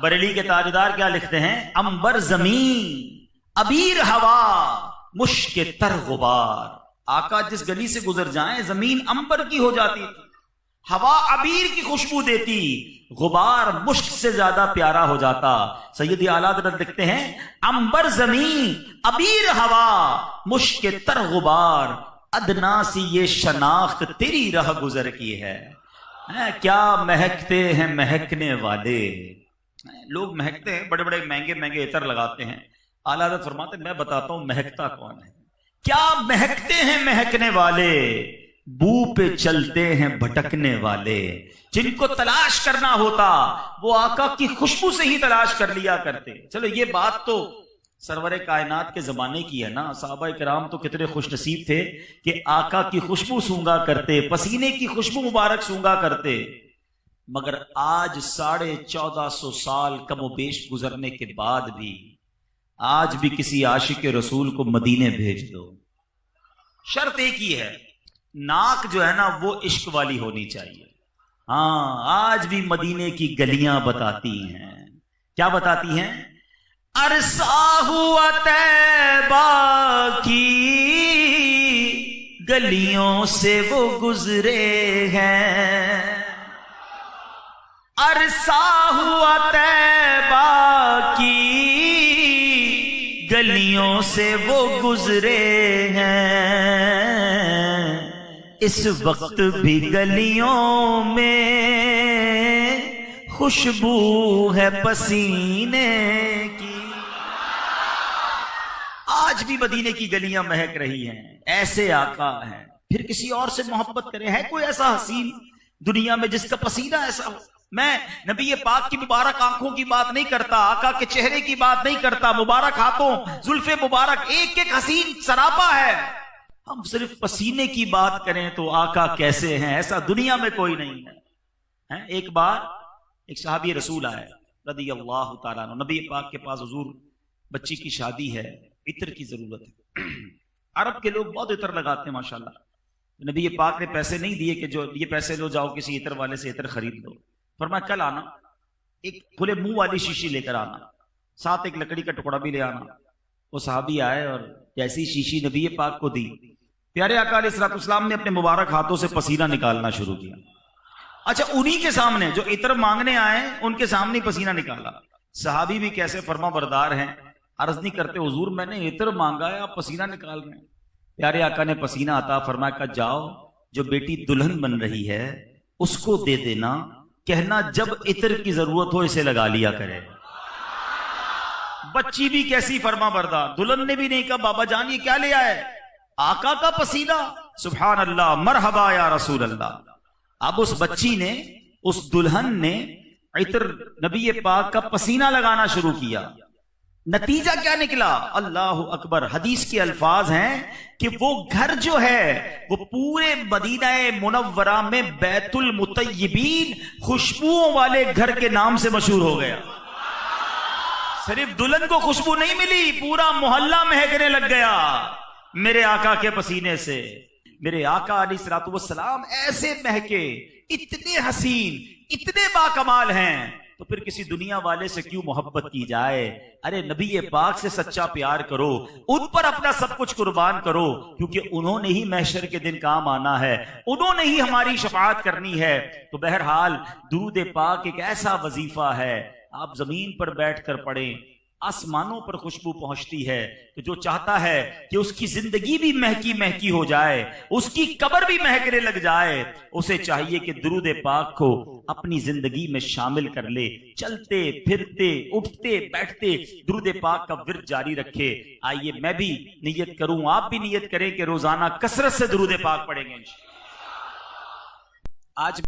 بریلی کے تاجدار کیا لکھتے ہیں؟ امبر زمین ابیر ہوا مشک تر غبار. آقا جس گلی سے گزر جائیں زمین امبر کی ہو جاتی تھی، ہوا عبیر کی خوشبو دیتی، غبار مشک سے زیادہ پیارا ہو جاتا. سیدی اعلیٰ حضرت لکھتے ہیں امبر زمین ابیر ہوا مشک تر غبار، ادنا سی یہ شناخت تیری رہ گزر کی ہے. کیا مہکتے ہیں مہکنے والے. لوگ مہکتے ہیں، بڑے بڑے مہنگے مہنگے عطر لگاتے ہیں. اعلیٰ حضرت فرماتے ہیں میں بتاتا ہوں مہکتا کون ہے. کیا مہکتے ہیں مہکنے والے، بو پہ چلتے ہیں بھٹکنے والے. جن کو تلاش کرنا ہوتا وہ آقا کی خوشبو سے ہی تلاش کر لیا کرتے. چلو یہ بات تو سرور کائنات کے زمانے کی ہے نا. صحابہ کرام تو کتنے خوش نصیب تھے کہ آقا کی خوشبو سونگا کرتے، پسینے کی خوشبو مبارک سونگا کرتے. مگر آج 1450 سال کم و بیش گزرنے کے بعد بھی آج بھی کسی عاشق رسول کو مدینے بھیج دو، شرط ایک ہی ہے، ناک جو ہے نا وہ عشق والی ہونی چاہیے. ہاں آج بھی مدینے کی گلیاں بتاتی ہیں. کیا بتاتی ہیں؟ عرصہ ہوا طیبہ کی گلیوں سے وہ گزرے ہیں، عرصہ ہوا طیبہ کی گلیوں سے وہ گزرے ہیں، اس وقت بھی گلیوں میں خوشبو ہے پسینے کی. آج بھی مدینے کی گلیاں مہک رہی ہیں. ایسے آقا ہیں. پھر کسی اور سے محبت کریں. ہے کوئی ایسا حسین دنیا میں جس کا پسینہ ایسا ہو؟ میں نبی پاک کی مبارک آنکھوں کی بات نہیں کرتا، آقا کے چہرے کی بات نہیں کرتا. مبارک ہاتھوں، زلف مبارک ایک ایک حسین سراپا ہے. ہم صرف پسینے کی بات کریں تو آقا کیسے ہیں ایسا دنیا میں کوئی نہیں ہے. ایک بار ایک صحابی رسول آئے رضی اللہ تعالیٰ عنہ، نبی پاک کے پاس، حضور بچی کی شادی ہے، عطر کی ضرورت ہے. عرب کے لوگ بہت عطر لگاتے ہیں ماشاءاللہ. نبی پاک نے پیسے نہیں دیے کہ جو یہ پیسے لو جاؤ کسی عطر والے سے عطر خرید لو. فرمایا کل آنا، ایک کھلے منہ والی شیشی لے کر آنا، ساتھ ایک لکڑی کا ٹکڑا بھی لے آنا. وہ صحابی آئے اور جیسی شیشی نبی پاک کو دی، پیارے آقا علیہ الصلوۃ والسلام نے اپنے مبارک ہاتھوں سے پسینہ نکالنا شروع کیا. اچھا انہی کے سامنے جو عطر مانگنے آئے ان کے سامنے پسینہ نکالا. صحابی بھی کیسے فرما بردار ہیں، عرض نہیں کرتے حضور میں نے عطر مانگا ہے آپ پسینہ نکال رہے ہیں. پیارے آقا نے پسینہ عطا فرمایا کہ جاؤ جو بیٹی دلہن بن رہی ہے اس کو دے دینا، کہنا جب عطر کی ضرورت ہو اسے لگا لیا کرے. بچی بھی کیسی فرما بردار، دلہن نے بھی نہیں کہا بابا جان یہ کیا لے آئے، آقا کا پسینہ. سبحان اللہ، مرحبا یا رسول اللہ. اب اس بچی نے، اس دلہن نے عطر نبی پاک کا پسینہ لگانا شروع کیا. نتیجہ کیا نکلا؟ اللہ اکبر. حدیث کے الفاظ ہیں کہ وہ گھر جو ہے وہ پورے مدینہ منورہ میں بیت المطیبین، خوشبوؤں والے گھر کے نام سے مشہور ہو گیا. صرف دلہن کو خوشبو نہیں ملی، پورا محلہ مہکنے لگ گیا میرے آقا کے پسینے سے. میرے آقا علیہ الصلوۃ والسلام ایسے مہکے، اتنے حسین، اتنے باکمال ہیں، تو پھر کسی دنیا والے سے کیوں محبت کی جائے. ارے نبی پاک سے سچا پیار کرو، ان پر اپنا سب کچھ قربان کرو، کیونکہ انہوں نے ہی محشر کے دن کام آنا ہے، انہوں نے ہی ہماری شفاعت کرنی ہے. تو بہرحال درود پاک ایک ایسا وظیفہ ہے، آپ زمین پر بیٹھ کر پڑھیں، آسمانوں پر خوشبو پہنچتی ہے. تو جو چاہتا ہے کہ اس کی زندگی بھی مہکی مہکی ہو جائے، اس کی قبر بھی مہکنے لگ جائے، اسے چاہیے کہ درود پاک کو اپنی زندگی میں شامل کر لے. چلتے پھرتے اٹھتے بیٹھتے درود پاک کا ورد جاری رکھے. آئیے میں بھی نیت کروں، آپ بھی نیت کریں کہ روزانہ کثرت سے درود پاک پڑھیں گے. آج